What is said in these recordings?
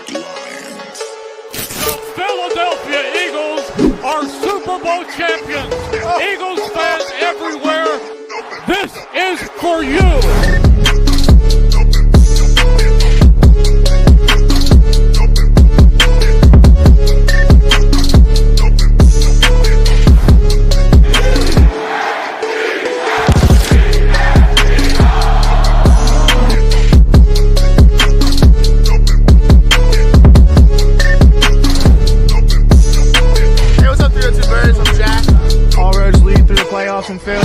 The Philadelphia Eagles are Super Bowl champions. Eagles fans everywhere, this is for you. Playoffs and Phil.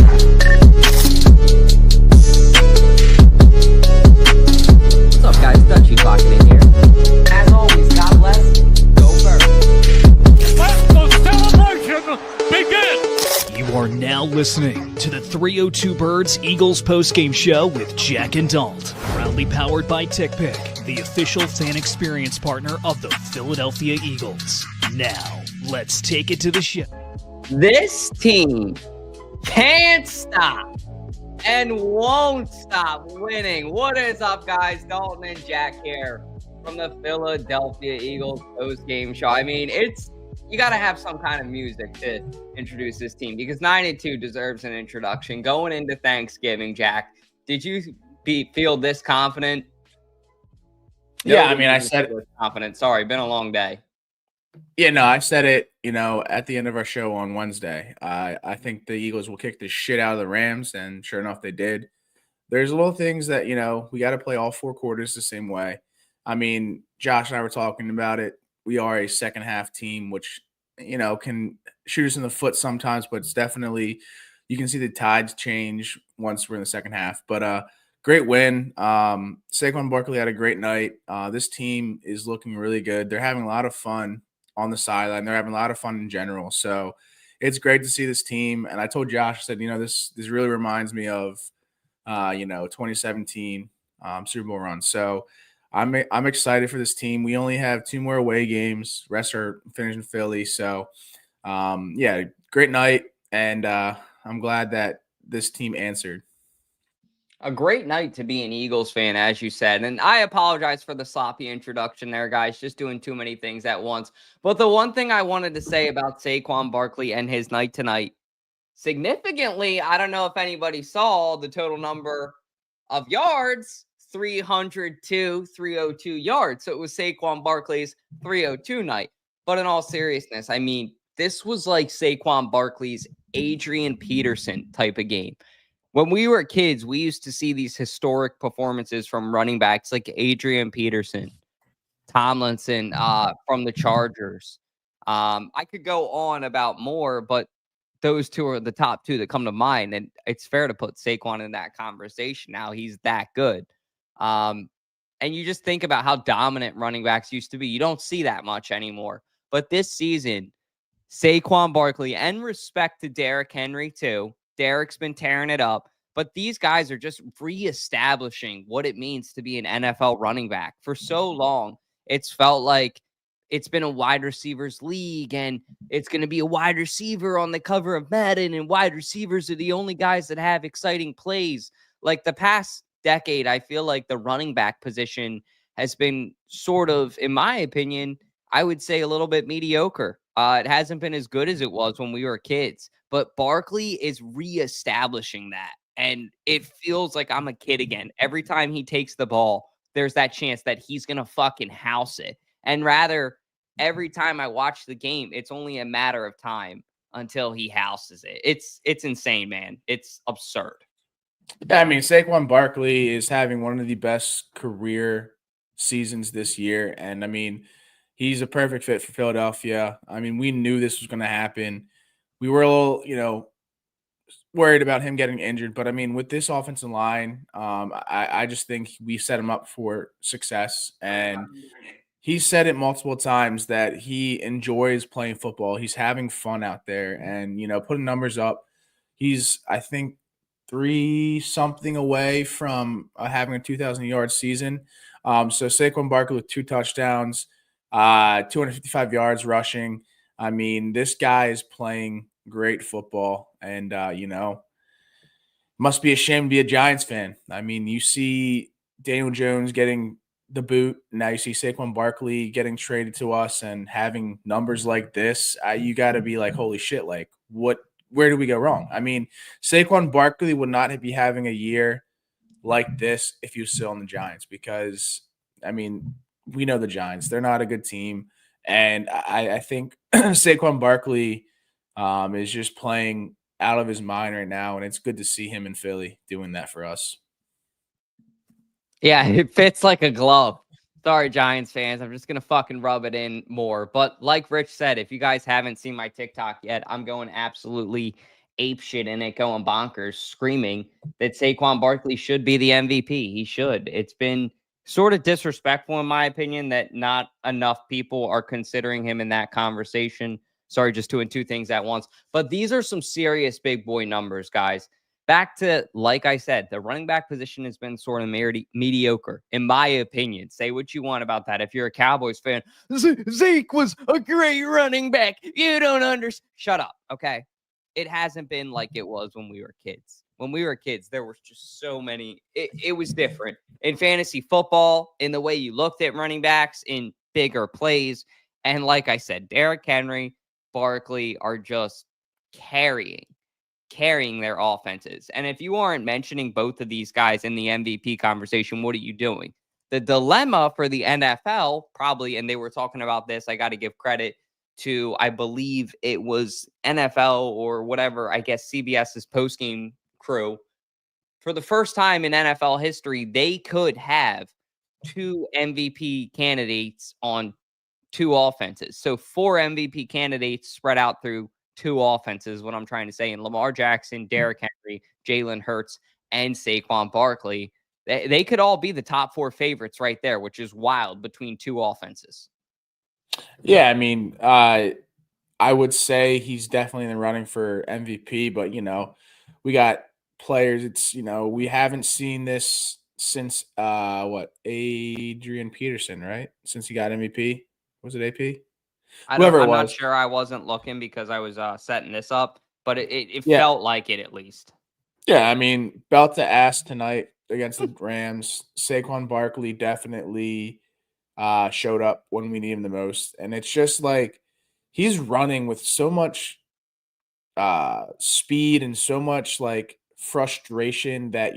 What's up, guys? Dutchy talking in here. As always, God bless. Go first. Let the celebration begin. You are now listening to the 302 Birds Eagles postgame show with Jack and Dalton. Proudly powered by TickPick, the official fan experience partner of the Philadelphia Eagles. Now, let's take it to the show. This team can't stop and won't stop winning. What is up, guys? Dalton and Jack here from the Philadelphia Eagles post-game show. I mean, you got to have some kind of music to introduce this team because 9-2 deserves an introduction. Going into Thanksgiving, Jack, did you feel this confident? Yeah, I mean, I said confident. Sorry, been a long day. Yeah, no, I said it, at the end of our show on Wednesday. I think the Eagles will kick the shit out of the Rams, and sure enough, they did. There's little things that, we got to play all four quarters the same way. I mean, Josh and I were talking about it. We are a second-half team, which, can shoot us in the foot sometimes, but it's definitely – you can see the tides change once we're in the second half. But great win. Saquon Barkley had a great night. This team is looking really good. They're having a lot of fun on the sideline. They're having a lot of fun in general. So it's great to see this team. And I told Josh, I said, this really reminds me of, 2017 Super Bowl run. So I'm excited for this team. We only have 2 more away games. Rest are finished in Philly. So, great night. And I'm glad that this team answered. A great night to be an Eagles fan, as you said. And I apologize for the sloppy introduction there, guys. Just doing too many things at once. But the one thing I wanted to say about Saquon Barkley and his night tonight, significantly, I don't know if anybody saw the total number of yards, 302 yards. So it was Saquon Barkley's 302 night. But in all seriousness, I mean, this was like Saquon Barkley's Adrian Peterson type of game. When we were kids, we used to see these historic performances from running backs like Adrian Peterson, Tomlinson from the Chargers. I could go on about more, but those two are the top 2 that come to mind. And it's fair to put Saquon in that conversation now. He's that good. And you just think about how dominant running backs used to be. You don't see that much anymore. But this season, Saquon Barkley, and respect to Derrick Henry too. Derek's been tearing it up, but these guys are just reestablishing what it means to be an NFL running back. For so long, it's felt like it's been a wide receivers league and it's going to be a wide receiver on the cover of Madden, and wide receivers are the only guys that have exciting plays. Like the past decade, I feel like the running back position has been sort of, in my opinion, I would say a little bit mediocre. It hasn't been as good as it was when we were kids. But Barkley is reestablishing that. And it feels like I'm a kid again. Every time he takes the ball, there's that chance that he's going to fucking house it. And rather, every time I watch the game, it's only a matter of time until he houses it. It's insane, man. It's absurd. Yeah, I mean, Saquon Barkley is having one of the best career seasons this year. And, I mean, he's a perfect fit for Philadelphia. I mean, we knew this was going to happen. We were a little, worried about him getting injured. But, I mean, with this offensive line, I just think we set him up for success. And he said it multiple times that he enjoys playing football. He's having fun out there and, putting numbers up. He's, I think, 3-something away from having a 2,000-yard season. So Saquon Barkley with 2 touchdowns, 255 yards rushing. I mean, this guy is playing great football, and must be ashamed to be a Giants fan. I mean, you see Daniel Jones getting the boot. Now you see Saquon Barkley getting traded to us and having numbers like this. You got to be like, holy shit, like where do we go wrong? I mean, Saquon Barkley would not be having a year like this if he was still on the Giants because, I mean, we know the Giants. They're not a good team. And I think Saquon Barkley is just playing out of his mind right now, and it's good to see him in Philly doing that for us. Yeah, it fits like a glove. Sorry, Giants fans. I'm just going to fucking rub it in more. But like Rich said, if you guys haven't seen my TikTok yet, I'm going absolutely apeshit in it, going bonkers, screaming that Saquon Barkley should be the MVP. He should. It's been sort of disrespectful, in my opinion, that not enough people are considering him in that conversation. Sorry, just doing two things at once. But these are some serious big boy numbers, guys. Back to, like I said, the running back position has been sort of mediocre, in my opinion. Say what you want about that. If you're a Cowboys fan, Zeke was a great running back. You don't understand. Shut up, okay? It hasn't been like it was when we were kids. When we were kids, there was just so many. It was different. In fantasy football, in the way you looked at running backs, in bigger plays. And like I said, Derrick Henry, Barkley are just carrying their offenses. And if you aren't mentioning both of these guys in the MVP conversation, what are you doing? The dilemma for the NFL probably, and they were talking about this, I got to give credit to, I believe it was NFL or whatever, I guess CBS's postgame crew. For the first time in NFL history, they could have two MVP candidates on two offenses. So 4 MVP candidates spread out through 2 offenses, what I'm trying to say. And Lamar Jackson, Derrick Henry, Jalen Hurts, and Saquon Barkley, they could all be the top 4 favorites right there, which is wild between 2 offenses. Yeah, I mean, I would say he's definitely in the running for MVP, but, we got players. It's, we haven't seen this since, Adrian Peterson, right? Since he got MVP. Was it AP? I'm Whoever it not was. sure. I wasn't looking because I was setting this up, but it Yeah. felt like it at least. Yeah, I mean, belt to ass tonight against the Rams. Saquon Barkley definitely showed up when we need him the most. And it's just like he's running with so much speed and so much like frustration that,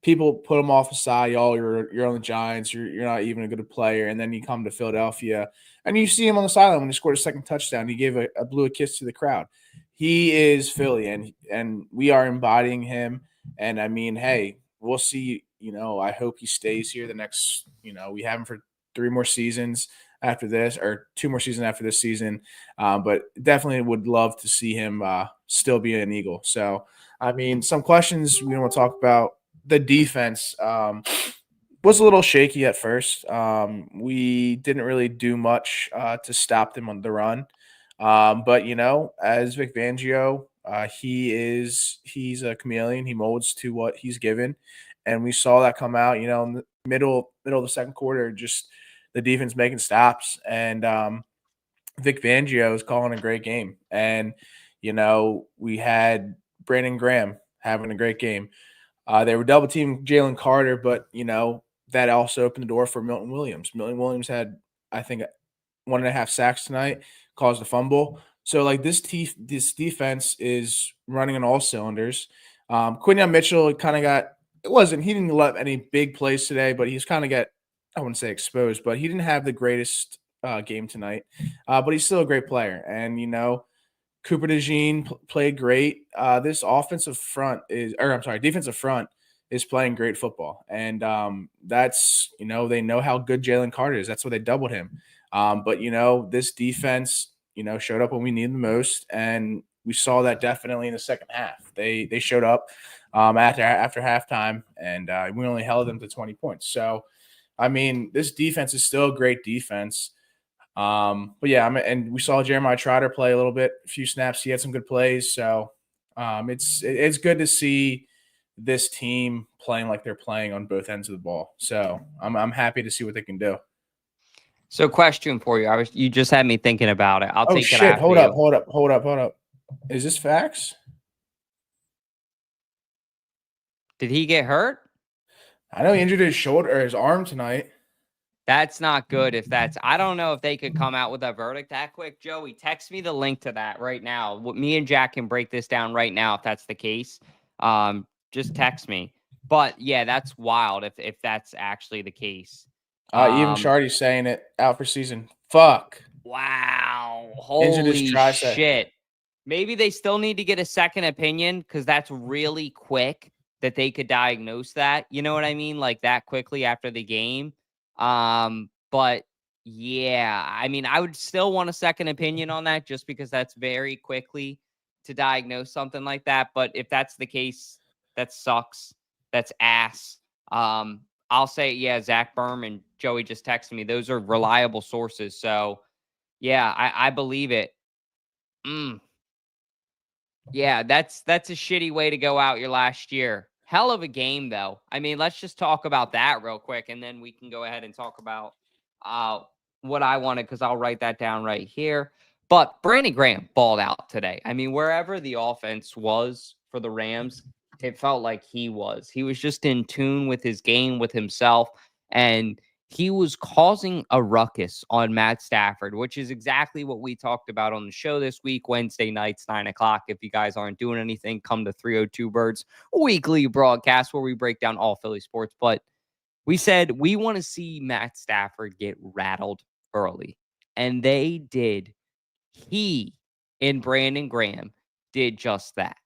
people put him off the side. You're on the Giants. You're not even a good player. And then you come to Philadelphia and you see him on the sideline when he scored a second touchdown. He gave blew a kiss to the crowd. He is Philly, and we are embodying him. And I mean, hey, we'll see. I hope he stays here the next. We have him for 3 more seasons after this, or 2 more seasons after this season. But definitely would love to see him still be an Eagle. So, I mean, some questions we want to talk about. The defense was a little shaky at first. We didn't really do much to stop them on the run. But, as Vic Fangio, he's a chameleon. He molds to what he's given. And we saw that come out, in the middle of the second quarter, just the defense making stops. And Vic Fangio is calling a great game. And, we had Brandon Graham having a great game. They were double teaming Jalen Carter, but that also opened the door for Milton Williams. Milton Williams had, I think, 1.5 sacks tonight, caused a fumble. So like this defense is running on all cylinders. Quinyon Mitchell he didn't let any big plays today, but he's kind of got, I wouldn't say exposed, but he didn't have the greatest game tonight. But he's still a great player, and Cooper DeJean played great. This defensive front is playing great football. And that's, they know how good Jalen Carter is. That's why they doubled him. But, this defense, showed up when we needed the most. And we saw that definitely in the second half. They showed up after halftime, and we only held them to 20 points. So, I mean, this defense is still a great defense. But yeah, and we saw Jeremiah Trotter play a little bit, a few snaps. He had some good plays. So it's good to see this team playing like they're playing on both ends of the ball. So I'm happy to see what they can do. So question for you. You just had me thinking about it. I'll take it after Hold you. up. Is this facts? Did he get hurt? I know he injured his shoulder or his arm tonight. That's not good if that's – I don't know if they could come out with a verdict that quick. Joey, text me the link to that right now. Me and Jack can break this down right now if that's the case. Just text me. But, yeah, that's wild if that's actually the case. Even Shardy's saying it, out for season. Fuck. Wow. Injured his Holy tricep. shit. Maybe they still need to get a second opinion because that's really quick that they could diagnose that. You know what I mean? Like that quickly after the game. But yeah, I mean, I would still want a second opinion on that just because that's very quickly to diagnose something like that. But if that's the case, that sucks. That's ass. I'll say, yeah, Zach Berm and Joey just texted me. Those are reliable sources. So yeah, I believe it. Yeah, that's a shitty way to go out your last year. Hell of a game, though. I mean, let's just talk about that real quick, and then we can go ahead and talk about what I wanted, because I'll write that down right here. But Brandon Graham balled out today. I mean, wherever the offense was for the Rams, it felt like he was. He was just in tune with his game, with himself, and he was causing a ruckus on Matt Stafford, which is exactly what we talked about on the show this week, Wednesday nights, 9 o'clock. If you guys aren't doing anything, come to 302 Birds weekly broadcast where we break down all Philly sports. But we said we want to see Matt Stafford get rattled early, and they did. He and Brandon Graham did just that.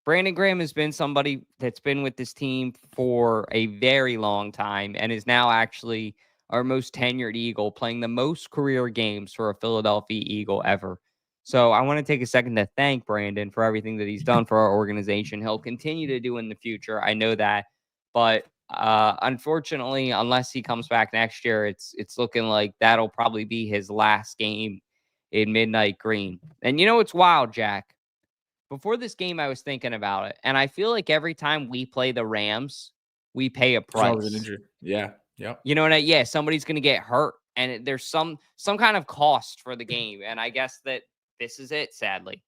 Brandon Graham has been somebody that's been with this team for a very long time and is now actually our most tenured Eagle, playing the most career games for a Philadelphia Eagle ever. So I want to take a second to thank Brandon for everything that he's done for our organization. He'll continue to do in the future. I know that. But unfortunately, unless he comes back next year, it's looking like that'll probably be his last game in Midnight Green. And you know what's wild, Jack? Before this game, I was thinking about it, and I feel like every time we play the Rams, we pay a There's always an price. injury. Yeah. Yep. You know what Yeah, somebody's going to get hurt, and there's some kind of cost for the game, and I guess that this is it, sadly.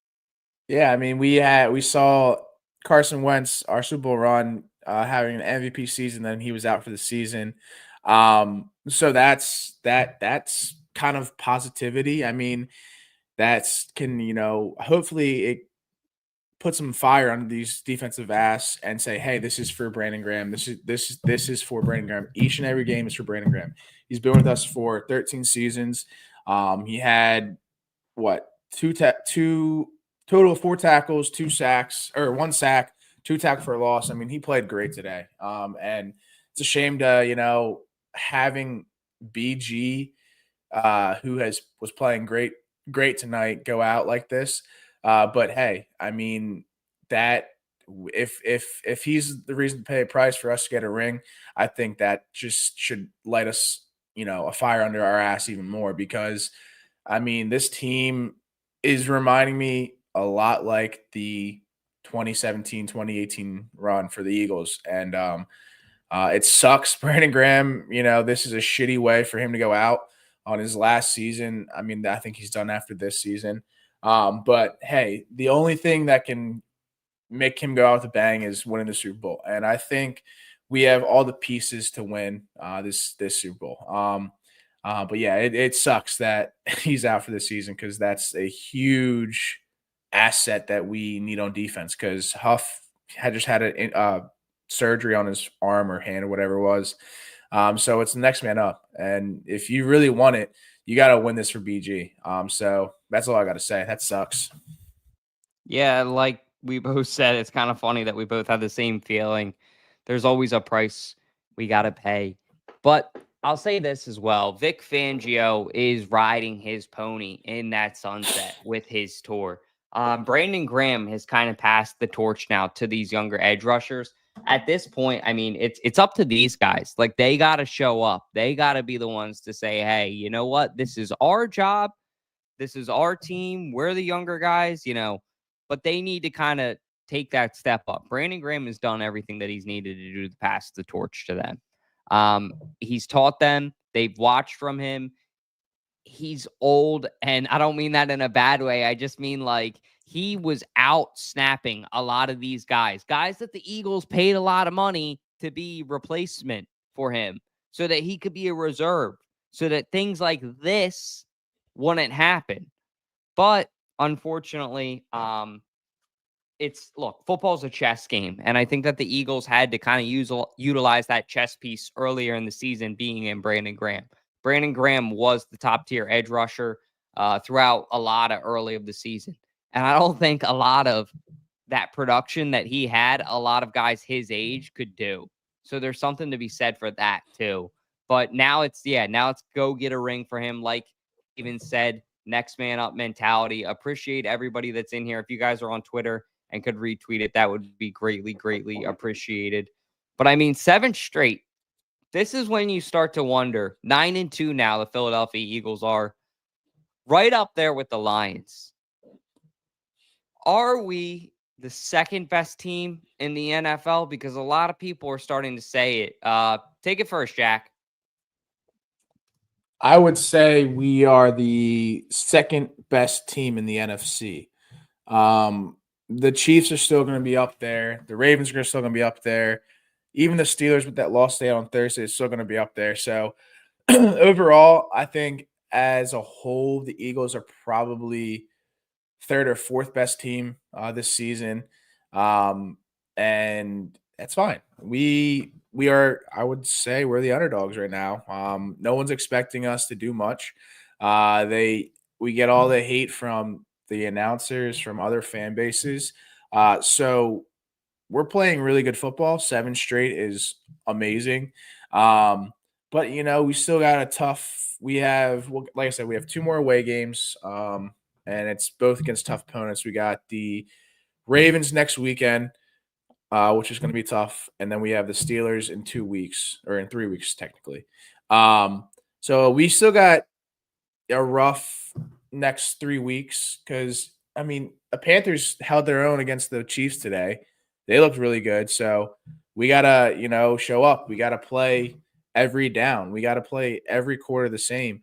Yeah, I mean, we saw Carson Wentz, our Super Bowl run, having an MVP season, then he was out for the season. So that's kind of positivity. I mean, that's hopefully it put some fire under these defensive ass and say, hey, this is for Brandon Graham. This is for Brandon Graham. Each and every game is for Brandon Graham. He's been with us for 13 seasons. He had total of 4 tackles, 2 sacks, or 1 sack, 2 tackles for a loss. I mean, he played great today. And it's a shame to, having BG, who was playing great tonight, go out like this. But hey, I mean, that if he's the reason to pay a price for us to get a ring, I think that just should light us, a fire under our ass even more, because I mean, this team is reminding me a lot like the 2017-2018 run for the Eagles. And it sucks. Brandon Graham, this is a shitty way for him to go out on his last season. I mean, I think he's done after this season. But hey, the only thing that can make him go out with a bang is winning the Super Bowl. And I think we have all the pieces to win this Super Bowl. But yeah, it sucks that he's out for the season, because that's a huge asset that we need on defense, because Huff had just had a surgery on his arm or hand or whatever it was. So it's the next man up. And if you really want it, you got to win this for BG. So that's all I got to say. That sucks. Yeah, like we both said, it's kind of funny that we both had the same feeling. There's always a price we got to pay. But I'll say this as well. Vic Fangio is riding his pony in that sunset with his tour. Brandon Graham has kind of passed the torch now to these younger edge rushers. At this point, I mean, it's up to these guys. Like, they got to show up. They got to be the ones to say, hey, you know what? This is our job. This is our team. We're the younger guys, but they need to kind of take that step up. Brandon Graham has done everything that he's needed to do to pass the torch to them. He's taught them. They've watched from him. He's old, and I don't mean that in a bad way. I just mean like he was out snapping a lot of these guys that the Eagles paid a lot of money to be replacement for him so that he could be a reserve, so that things like this wouldn't happen. But unfortunately, football's a chess game, and I think that the Eagles had to kind of utilize that chess piece earlier in the season, being in Brandon Graham. Brandon Graham was the top tier edge rusher throughout a lot of early of the season, and I don't think a lot of that production that he had, a lot of guys his age could do. So there's something to be said for that too. But now it's go get a ring for him. Like even said, next man up mentality. Appreciate everybody that's in here. If you guys are on Twitter and could retweet it, that would be greatly, greatly appreciated. But I mean, 7 straight. This is when you start to wonder. 9-2 now, the Philadelphia Eagles are right up there with the Lions. Are we the second best team in the NFL? Because a lot of people are starting to say it. Take it first, Jack. I would say we are the second best team in the NFC. The Chiefs are still going to be up there. The Ravens are still going to be up there. Even the Steelers with that loss day on Thursday is still going to be up there. So overall, I think as a whole, the Eagles are probably third or fourth best team this season. And that's fine. We are, I would say we're the underdogs right now. No one's expecting us to do much. We get all the hate from the announcers, from other fan bases. So we're playing really good football. 7 straight is amazing. But we still got like I said, we have 2 more away games. And it's both against tough opponents. We got the Ravens next weekend, which is going to be tough. And then we have the Steelers in 2 weeks, or in 3 weeks, technically. So we still got a rough next 3 weeks because, the Panthers held their own against the Chiefs today. They looked really good. So we got to, show up. We got to play every down. We got to play every quarter the same.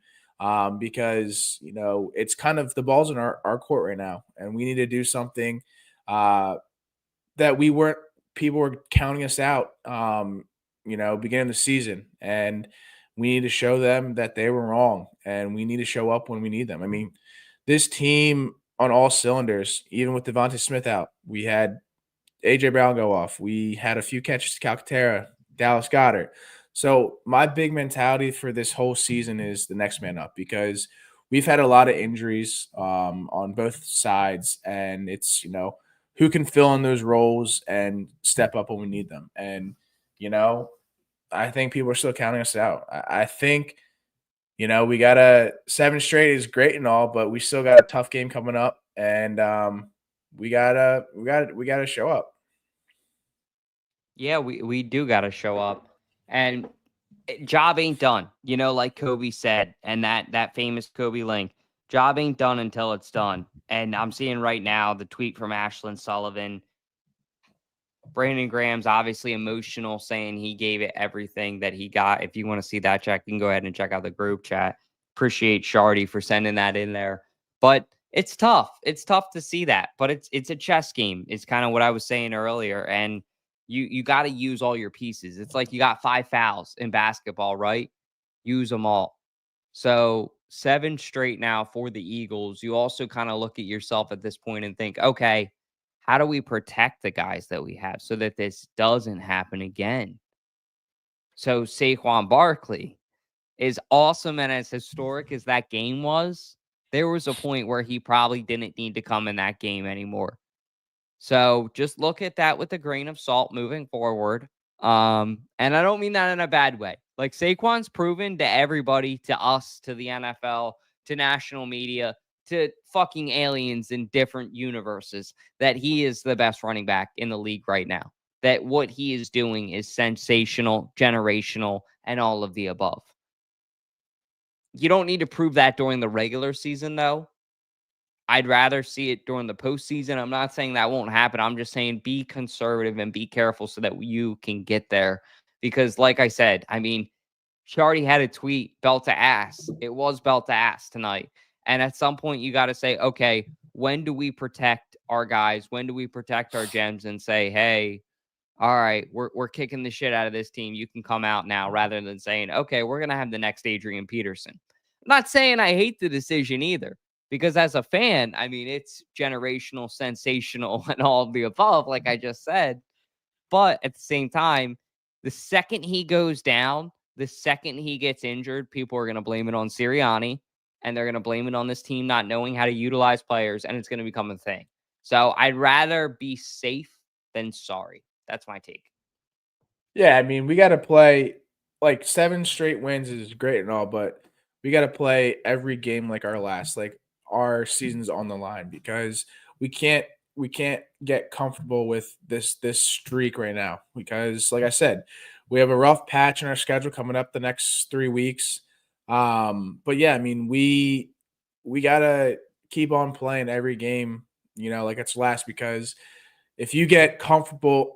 Because it's kind of the ball's in our court right now, and we need to do something that people were counting us out beginning of the season, and we need to show them that they were wrong, and we need to show up when we need them. This team on all cylinders, even with Devontae Smith out, we had AJ Brown go off, we had a few catches to Calcaterra, Dallas Goedert. So my big mentality for this whole season is the next man up, because we've had a lot of injuries on both sides, and it's, who can fill in those roles and step up when we need them. And, I think people are still counting us out. I think, we got a 7 straight is great and all, but we still got a tough game coming up, and we gotta show up. Yeah, we do got to show up. And job ain't done, like Kobe said, and that famous Kobe link. Job ain't done until it's done. And I'm seeing right now the tweet from Ashlyn Sullivan. Brandon Graham's obviously emotional, saying he gave it everything that he got. If you want to see that, Jack, you can go ahead and check out the group chat. Appreciate Shardy for sending that in there. But it's tough. It's tough to see that. But it's a chess game. It's kind of what I was saying earlier. And you got to use all your pieces. It's like you got 5 fouls in basketball, right? Use them all. So 7 straight now for the Eagles. You also kind of look at yourself at this point and think, okay, how do we protect the guys that we have so that this doesn't happen again? So Saquon Barkley, as awesome and as historic as that game was, there was a point where he probably didn't need to come in that game anymore. So just look at that with a grain of salt moving forward. And I don't mean that in a bad way. Like, Saquon's proven to everybody, to us, to the NFL, to national media, to fucking aliens in different universes, that he is the best running back in the league right now. That what he is doing is sensational, generational, and all of the above. You don't need to prove that during the regular season, though. I'd rather see it during the postseason. I'm not saying that won't happen. I'm just saying be conservative and be careful so that you can get there. Because like I said, Shardy had a tweet, belt to ass. It was belt to ass tonight. And at some point you got to say, okay, when do we protect our guys? When do we protect our gems and say, hey, all right, we're kicking the shit out of this team. You can come out now, rather than saying, okay, we're gonna have the next Adrian Peterson. I'm not saying I hate the decision either, because as a fan, I mean, it's generational, sensational, and all of the above, like I just said. But at the same time, the second he goes down, the second he gets injured, people are going to blame it on Sirianni, and they're going to blame it on this team not knowing how to utilize players, and it's going to become a thing. So I'd rather be safe than sorry. That's my take. Yeah, I mean, we got to play like 7 straight wins is great and all, but we got to play every game like our last, like our season's on the line, because we can't get comfortable with this streak right now, because like I said, we have a rough patch in our schedule coming up the next 3 weeks. But yeah, I mean, we got to keep on playing every game, like it's last, because if you get comfortable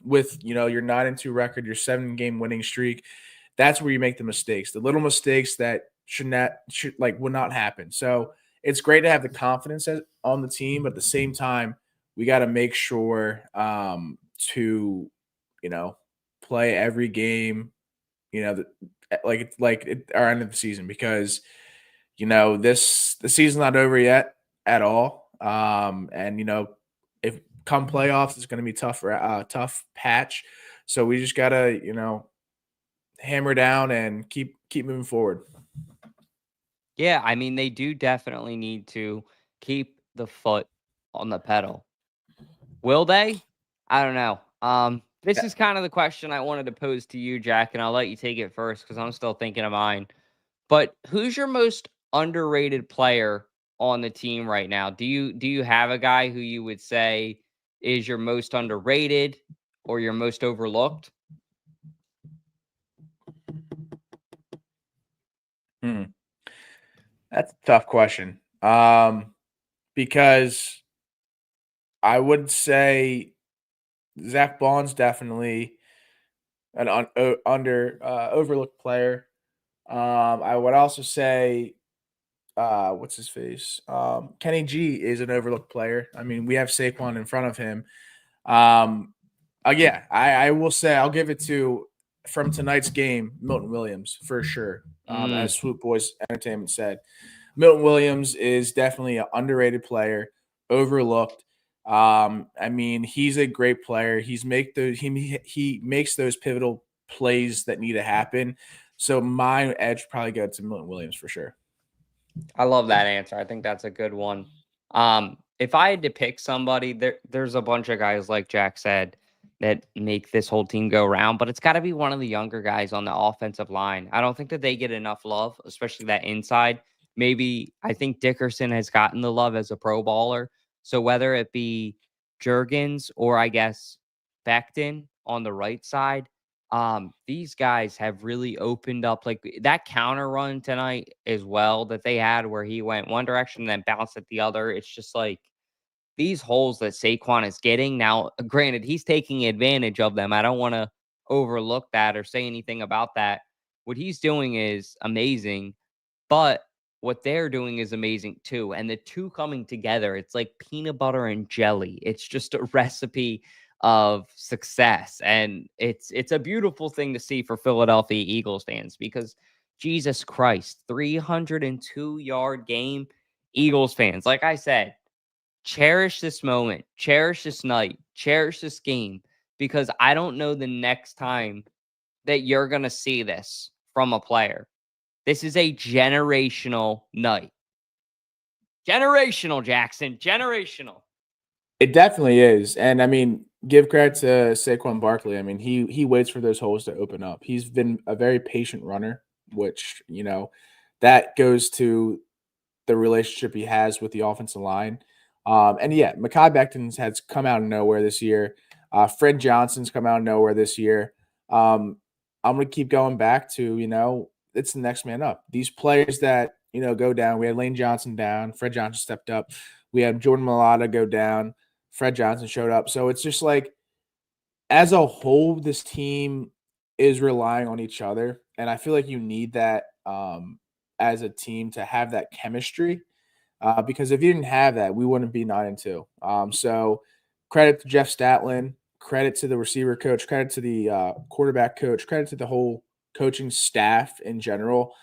with, your 9-2 record, your 7-game winning streak, that's where you make the mistakes, the little mistakes that would not happen. So it's great to have the confidence on the team, but at the same time, we got to make sure to, play every game, our end of the season, because the season's not over yet at all. And if come playoffs, it's going to be tough patch. So we just gotta, hammer down and keep moving forward. Yeah, I mean, they do definitely need to keep the foot on the pedal. Will they? I don't know. This is kind of the question I wanted to pose to you, Jack, and I'll let you take it first because I'm still thinking of mine. But who's your most underrated player on the team right now? Do you have a guy who you would say is your most underrated or your most overlooked? That's a tough question. Because I would say Zach Bond's definitely an overlooked player. I would also say, what's his face? Kenny G is an overlooked player. I mean, we have Saquon in front of him. Yeah, I will say I'll give it to, from tonight's game, Milton Williams for sure. As Swoop Boys Entertainment said, Milton Williams is definitely an underrated player, overlooked. I mean, he's a great player. He makes those pivotal plays that need to happen. So my edge probably go to Milton Williams for sure. I love that answer. I think that's a good one. If I had to pick somebody, there's a bunch of guys, like Jack said, that make this whole team go around, but it's got to be one of the younger guys on the offensive line. I don't think that they get enough love, especially that inside. Maybe I think Dickerson has gotten the love as a pro baller. So whether it be Jurgens or I guess Becton on the right side, these guys have really opened up, like that counter run tonight as well that they had where he went one direction and then bounced at the other. It's just like these holes that Saquon is getting now. Granted, he's taking advantage of them. I don't want to overlook that or say anything about that. What he's doing is amazing, but what they're doing is amazing too. And the two coming together, it's like peanut butter and jelly. It's just a recipe of success. And it's a beautiful thing to see for Philadelphia Eagles fans because Jesus Christ, 302-yard game. Eagles fans, like I said, cherish this moment, cherish this night, cherish this game, because I don't know the next time that you're going to see this from a player. This is a generational night. Generational, Jackson. Generational. It definitely is. And I mean, give credit to Saquon Barkley. I mean, he waits for those holes to open up. He's been a very patient runner, which, that goes to the relationship he has with the offensive line. And yeah, Mekhi Becton has come out of nowhere this year. Fred Johnson's come out of nowhere this year. I'm going to keep going back to, it's the next man up. These players that, go down. We had Lane Johnson down. Fred Johnson stepped up. We had Jordan Mailata go down. Fred Johnson showed up. So it's just like, as a whole, this team is relying on each other. And I feel like you need that as a team to have that chemistry. Because if you didn't have that, we wouldn't be 9-2. So credit to Jeff Statlin, credit to the receiver coach, credit to the quarterback coach, credit to the whole coaching staff in general.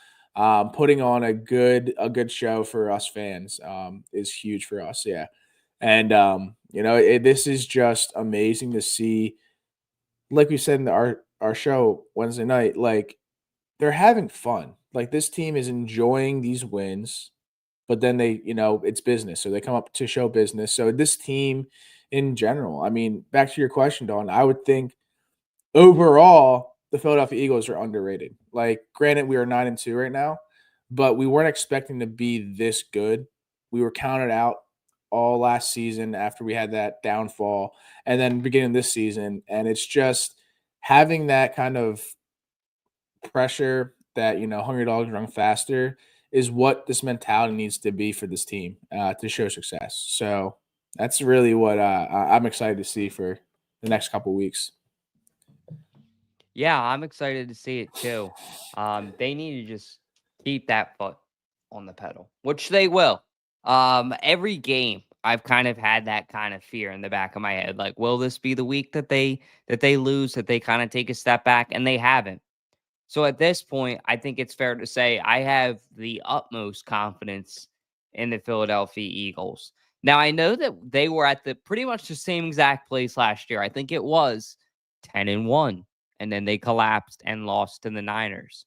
Putting on a good show for us fans is huge for us. Yeah. And, this is just amazing to see. Like we said in our show Wednesday night, like they're having fun. Like this team is enjoying these wins, but then they, it's business. So they come up to show business. So this team in general, I mean, back to your question, Dawn, I would think overall the Philadelphia Eagles are underrated. Like, granted, we are 9-2 right now, but we weren't expecting to be this good. We were counted out all last season after we had that downfall, and then beginning this season. And it's just having that kind of pressure that, hungry dogs run faster is what this mentality needs to be for this team to show success. So that's really what I'm excited to see for the next couple weeks. Yeah, I'm excited to see it too. They need to just keep that foot on the pedal, which they will. Every game, I've kind of had that kind of fear in the back of my head. Like, will this be the week that they lose, that they kind of take a step back? And they haven't. So at this point, I think it's fair to say I have the utmost confidence in the Philadelphia Eagles. Now, I know that they were at the pretty much the same exact place last year. I think it was 10-1, and then they collapsed and lost to the Niners.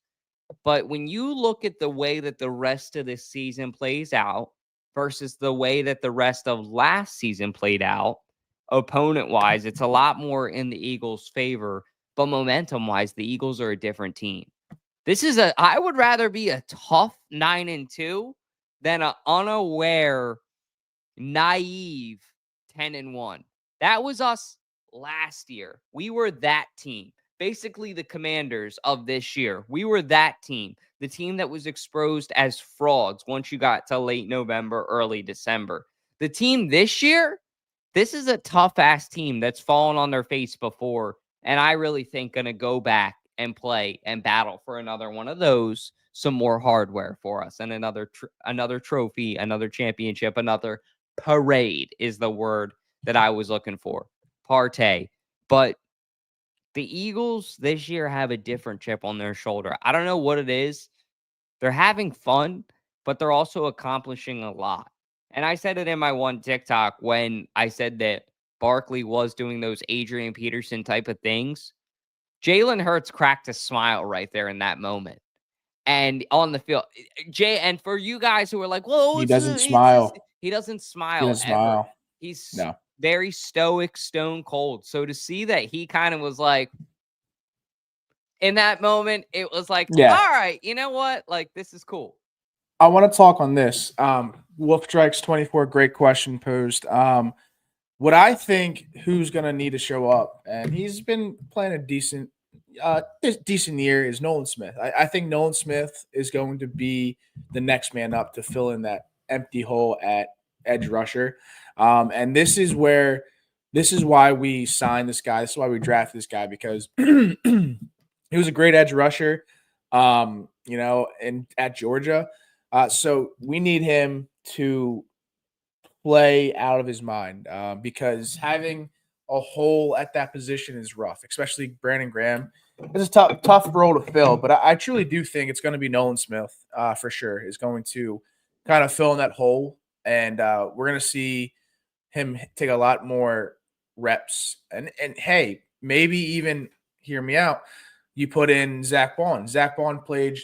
But when you look at the way that the rest of this season plays out versus the way that the rest of last season played out, opponent-wise, it's a lot more in the Eagles' favor. But momentum-wise, the Eagles are a different team. I would rather be a tough 9-2 than an unaware, naive 10-1. That was us last year. We were that team. Basically, the Commanders of this year. We were that team. The team that was exposed as frauds once you got to late November, early December. The team this year, this is a tough-ass team that's fallen on their face before. And I really think going to go back and play and battle for another one of those, some more hardware for us, and another trophy, another championship, another parade is the word that I was looking for. Partay. But the Eagles this year have a different chip on their shoulder. I don't know what it is. They're having fun, but they're also accomplishing a lot. And I said it in my one TikTok when I said that Barkley was doing those Adrian Peterson type of things. Jalen Hurts cracked a smile right there in that moment. And on the field, and for you guys who are like, well, he doesn't smile. He doesn't smile. He doesn't smile. He's very stoic, stone cold. So to see that he kind of was like, in that moment, it was like, all right, you know what? Like, this is cool. I want to talk on this. Wolf Strikes 24, great question posed. What I think who's going to need to show up, and he's been playing a decent year, is Nolan Smith. I think Nolan Smith is going to be the next man up to fill in that empty hole at edge rusher. And this is why we signed this guy. This is why we drafted this guy, because he was a great edge rusher, and at Georgia. So we need him to play out of his mind because having a hole at that position is rough, especially Brandon Graham. It's a tough role to fill, but I truly do think it's going to be Nolan Smith for sure is going to kind of fill in that hole, and we're going to see him take a lot more reps. And hey, maybe even hear me out. You put in Zach Bond. Zach Bond played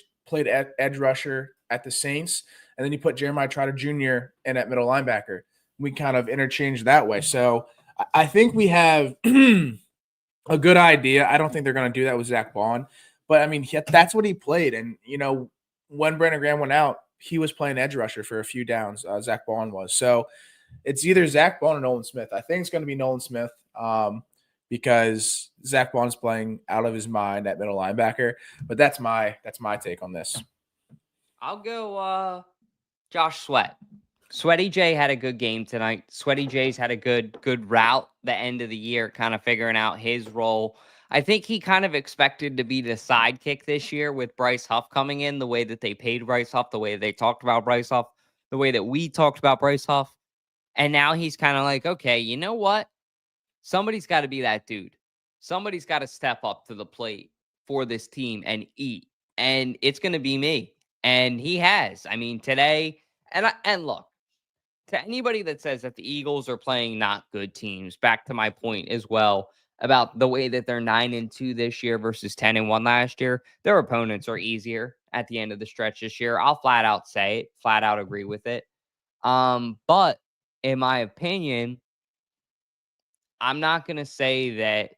edge rusher at the Saints, and then you put Jeremiah Trotter Jr. in at middle linebacker. We kind of interchange that way. So I think we have a good idea. I don't think they're going to do that with Zach Bond, but I mean, that's what he played. And, when Brandon Graham went out, he was playing edge rusher for a few downs. Zach Bond was. So it's either Zach Bond or Nolan Smith. I think it's going to be Nolan Smith because Zach Bond's playing out of his mind at middle linebacker. But that's my take on this. I'll go Josh Sweat. Sweaty J had a good game tonight. Sweaty J's had a good route the end of the year, kind of figuring out his role. I think he kind of expected to be the sidekick this year with Bryce Huff coming in, the way that they paid Bryce Huff, the way they talked about Bryce Huff, the way that we talked about Bryce Huff. And now he's kind of like, okay, you know what? somebody's got to be that dude. Somebody's got to step up to the plate for this team and eat. And it's going to be me. And he has. I mean, today, and look, to anybody that says that the Eagles are playing not good teams, back to my point as well about the way that they're 9-2 this year versus 10-1 last year, their opponents are easier at the end of the stretch this year. I'll flat out say it, flat out agree with it. But in my opinion, I'm not going to say that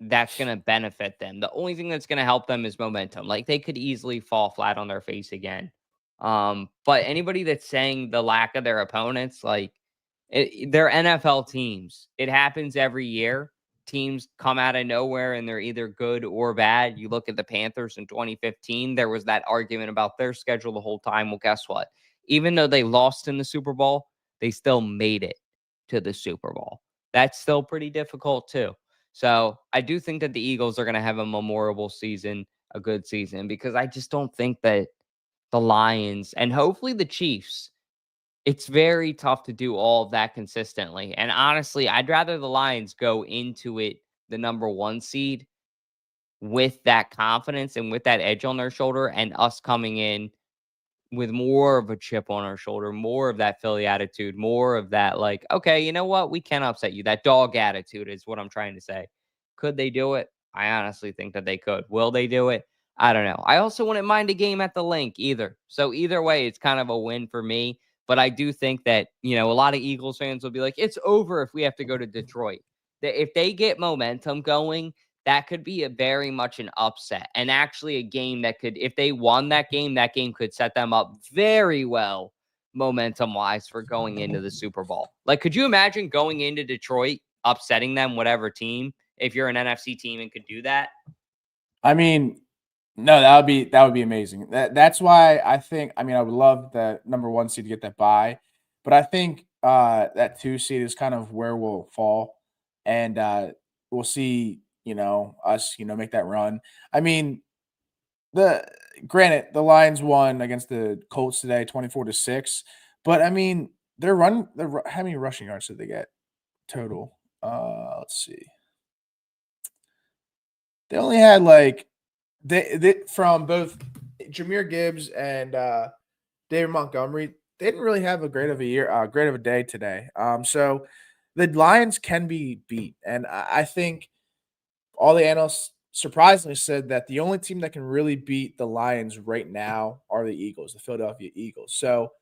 that's going to benefit them. The only thing that's going to help them is momentum. Like, they could easily fall flat on their face again. But anybody that's saying the lack of their opponents, like, they're NFL teams. It happens every year. Teams come out of nowhere and they're either good or bad. You look at the Panthers in 2015, there was that argument about their schedule the whole time. Well, guess what? Even though they lost in the Super Bowl, they still made it to the Super Bowl. That's still pretty difficult too. So I do think that the Eagles are going to have a memorable season, a good season, because I just don't think that the Lions and hopefully the Chiefs, it's very tough to do all of that consistently. And honestly, I'd rather the Lions go into it the number 1 seed with that confidence and with that edge on their shoulder, and us coming in with more of a chip on our shoulder, more of that Philly attitude, more of that, like, okay, you know what? We can upset you. That dog attitude is what I'm trying to say. Could they do it? I honestly think that they could. Will they do it? I don't know. I also wouldn't mind a game at the link either. So either way, it's kind of a win for me. But I do think that, a lot of Eagles fans will be like, it's over if we have to go to Detroit. If they get momentum going, that could be a very much an upset, and actually a game that could, if they won that game could set them up very well momentum-wise for going into the Super Bowl. Like, could you imagine going into Detroit, upsetting them, whatever team, if you're an NFC team and could do that? I mean, no, that would be amazing. That's why I think, I mean, I would love that number 1 seed to get that bye, but I think that 2 seed is kind of where we'll fall, and we'll see, us, make that run. I mean, granted, the Lions won against the Colts today, 24-6, but I mean, how many rushing yards did they get total? Let's see. They only had like they from both Jahmyr Gibbs and David Montgomery. They didn't really have a great of a day today. So the Lions can be beat, and I think all the analysts surprisingly said that the only team that can really beat the Lions right now are the Eagles, the Philadelphia Eagles. So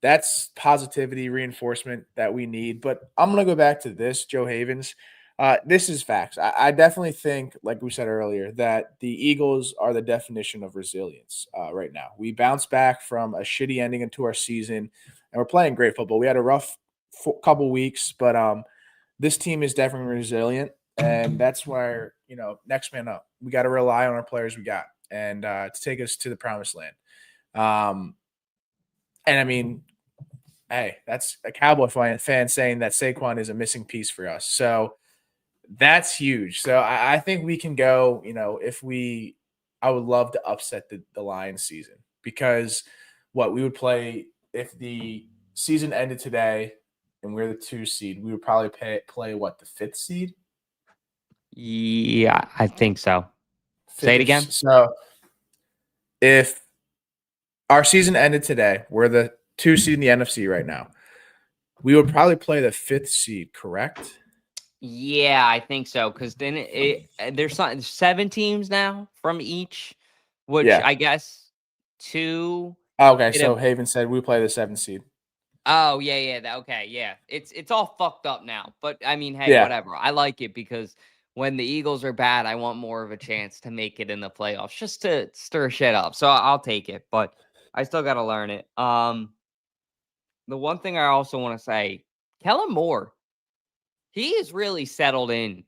that's positivity, reinforcement that we need. But I'm going to go back to this, Joe Havens. This is facts. I definitely think, like we said earlier, that the Eagles are the definition of resilience right now. We bounced back from a shitty ending into our season, and we're playing great football. We had a rough couple weeks, but this team is definitely resilient, and that's where, next man up. We got to rely on our players we got, and to take us to the promised land. And I mean, hey, that's a Cowboy fan saying that Saquon is a missing piece for us. So that's huge. So I think we can go, I would love to upset the Lions season, because we would play, if the season ended today and we're the 2 seed, we would probably play the 5th seed? Yeah, I think so. Say it again. So if our season ended today, we're the 2 seed in the NFC right now, we would probably play the 5th seed, correct? Yeah, I think so, because then there's 7 teams now from each, which I guess 2. Okay, so Haven said we play the 7th seed. Oh, yeah. Okay, yeah. It's all fucked up now, but I mean, hey, whatever. I like it, because when the Eagles are bad, I want more of a chance to make it in the playoffs, just to stir shit up. So I'll take it, but I still got to learn it. The one thing I also want to say, Kellen Moore, he is really settled in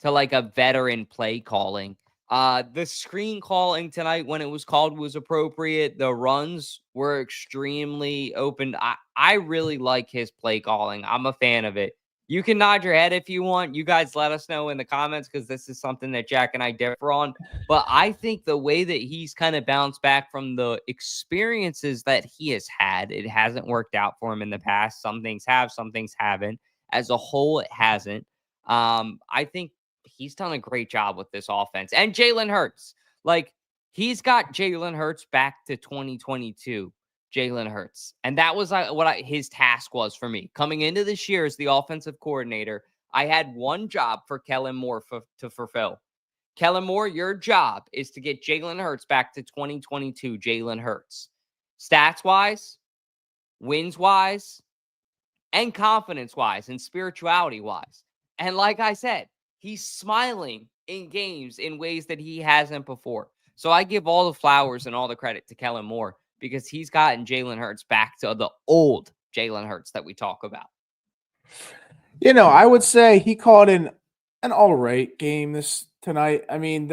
to like a veteran play calling. The screen calling tonight, when it was called, was appropriate. The runs were extremely open. I really like his play calling. I'm a fan of it. You can nod your head if you want. You guys let us know in the comments, because this is something that Jack and I differ on. But I think the way that he's kind of bounced back from the experiences that he has had, it hasn't worked out for him in the past. Some things have, some things haven't. As a whole, it hasn't. I think he's done a great job with this offense. And Jalen Hurts. Like, he's got Jalen Hurts back to 2022. Jalen Hurts. And that was his task was for me. Coming into this year as the offensive coordinator, I had one job for Kellen Moore to fulfill. Kellen Moore, your job is to get Jalen Hurts back to 2022 Jalen Hurts. Stats-wise, wins-wise, and confidence-wise, and spirituality-wise. And like I said, he's smiling in games in ways that he hasn't before. So I give all the flowers and all the credit to Kellen Moore because he's gotten Jalen Hurts back to the old Jalen Hurts that we talk about. I would say he called an all right game tonight. I mean,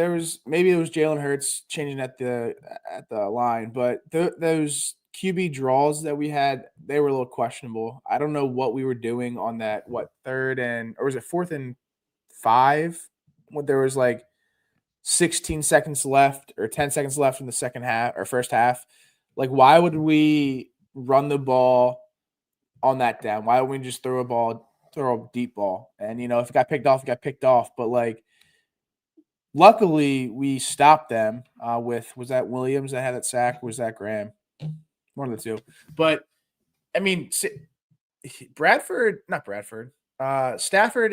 maybe it was Jalen Hurts changing at the line, but those QB draws that we had, they were a little questionable. I don't know what we were doing on that. Third and, or was it 4th and 5? When there was like 16 seconds left or 10 seconds left in the second half or first half. Like, why would we run the ball on that down? Why wouldn't we just throw a deep ball? And, if it got picked off, it got picked off. But, like, luckily we stopped them was that Williams that had that sack? Or was that Graham? One of the two. But, I mean, Stafford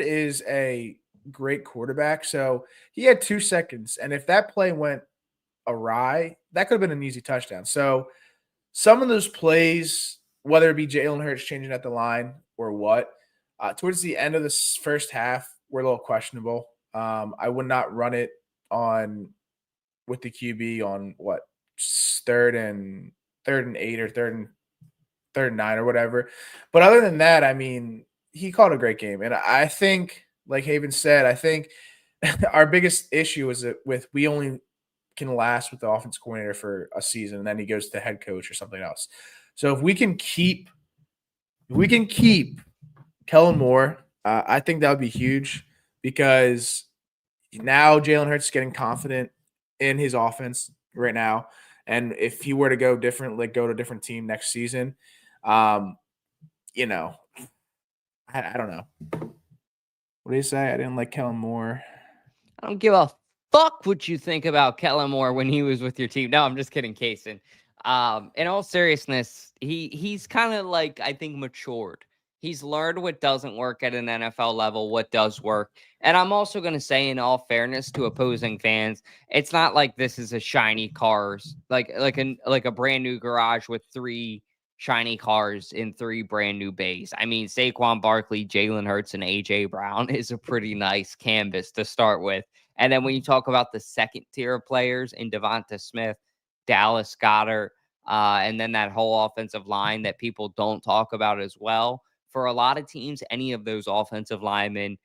is a great quarterback. So he had 2 seconds. And if that play went awry, that could have been an easy touchdown. So some of those plays, whether it be Jalen Hurts changing at the line or what, towards the end of this first half, were a little questionable. I would not run it with the QB on third and 8 or third and 9 or whatever. But other than that, I mean, he called a great game. And I think, like Haven said, I think our biggest issue is that we only can last with the offense coordinator for a season, and then he goes to head coach or something else. So if we can keep Kellen Moore, I think that would be huge because now Jalen Hurts is getting confident in his offense right now. And if he were to go different, like go to a different team next season, I don't know. What do you say? I didn't like Kellen Moore. I don't give a fuck what you think about Kellen Moore when he was with your team. No, I'm just kidding, Kaysen. In all seriousness, he's kind of like, I think, matured. He's learned what doesn't work at an NFL level, what does work. And I'm also going to say, in all fairness to opposing fans, it's not like this is a shiny cars, like a brand new garage with 3 shiny cars in 3 brand new bays. I mean, Saquon Barkley, Jalen Hurts, and A.J. Brown is a pretty nice canvas to start with. And then when you talk about the second tier of players in Devonta Smith, Dallas Goedert, and then that whole offensive line that people don't talk about as well, for a lot of teams, any of those offensive linemen,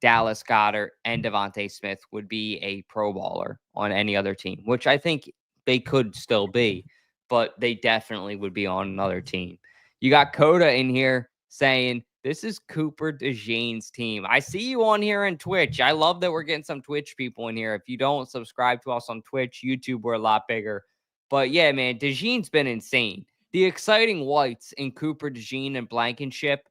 Dallas Goedert and Devonta Smith, would be a pro baller on any other team, which I think they could still be, but they definitely would be on another team. You got Coda in here saying, this is Cooper DeJean's team. I see you on here on Twitch. I love that we're getting some Twitch people in here. If you don't subscribe to us on Twitch, YouTube, we're a lot bigger. But yeah, man, DeJean's been insane. The exciting whites in Cooper DeJean and Blankenship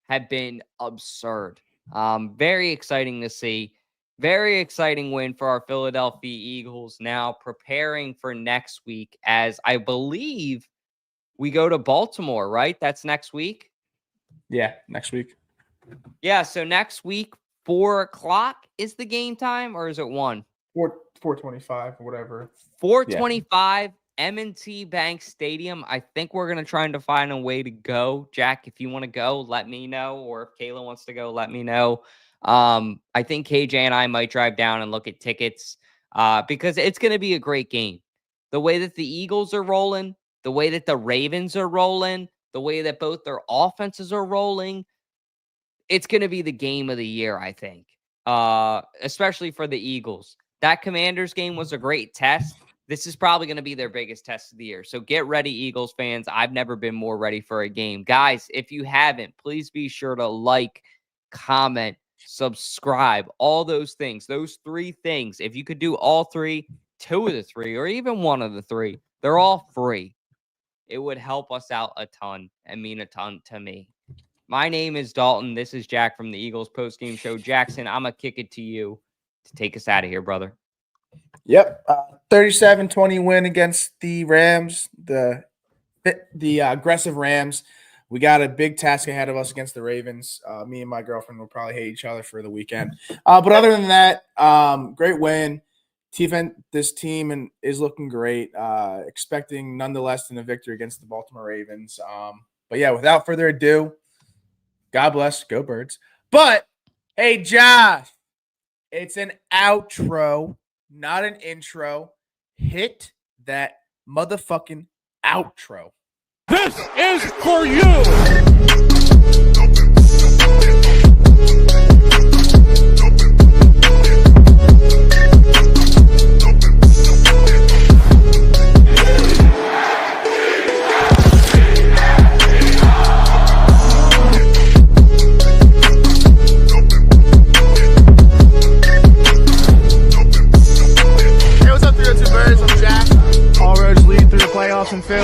have been absurd. Very exciting to see. Very exciting win for our Philadelphia Eagles, now preparing for next week, as I believe we go to Baltimore, right? That's next week? Yeah, next week. Yeah, so next week, 4 o'clock is the game time, or is it 1? 4:25 or whatever. 4:25, M&T Bank Stadium. I think we're going to try to find a way to go. Jack, if you want to go, let me know. Or if Kayla wants to go, let me know. I think KJ and I might drive down and look at tickets because it's going to be a great game. The way that the Eagles are rolling, the way that the Ravens are rolling, the way that both their offenses are rolling, it's going to be the game of the year, I think, especially for the Eagles. That Commanders game was a great test. This is probably going to be their biggest test of the year. So get ready, Eagles fans. I've never been more ready for a game. Guys, if you haven't, please be sure to like, comment, subscribe, all those things. Those 3 things. If you could do all 3, 2 of the 3, or even 1 of the 3, they're all free. It would help us out a ton and mean a ton to me. My name is Dalton. This is Jack from the Eagles postgame show. Jackson, I'm going to kick it to you to take us out of here, brother. Yep. 37-20 win against the Rams, the aggressive Rams. We got a big task ahead of us against the Ravens. Me and my girlfriend will probably hate each other for the weekend. But other than that, great win. This team is looking great. Expecting none the less than a victory against the Baltimore Ravens. But yeah, without further ado, God bless. Go Birds. But hey, Josh, it's an outro, not an intro. Hit that motherfucking outro. This is for you. Hey, what's up, 302 Birds? I'm Jack. All roads lead through the playoffs and Phil.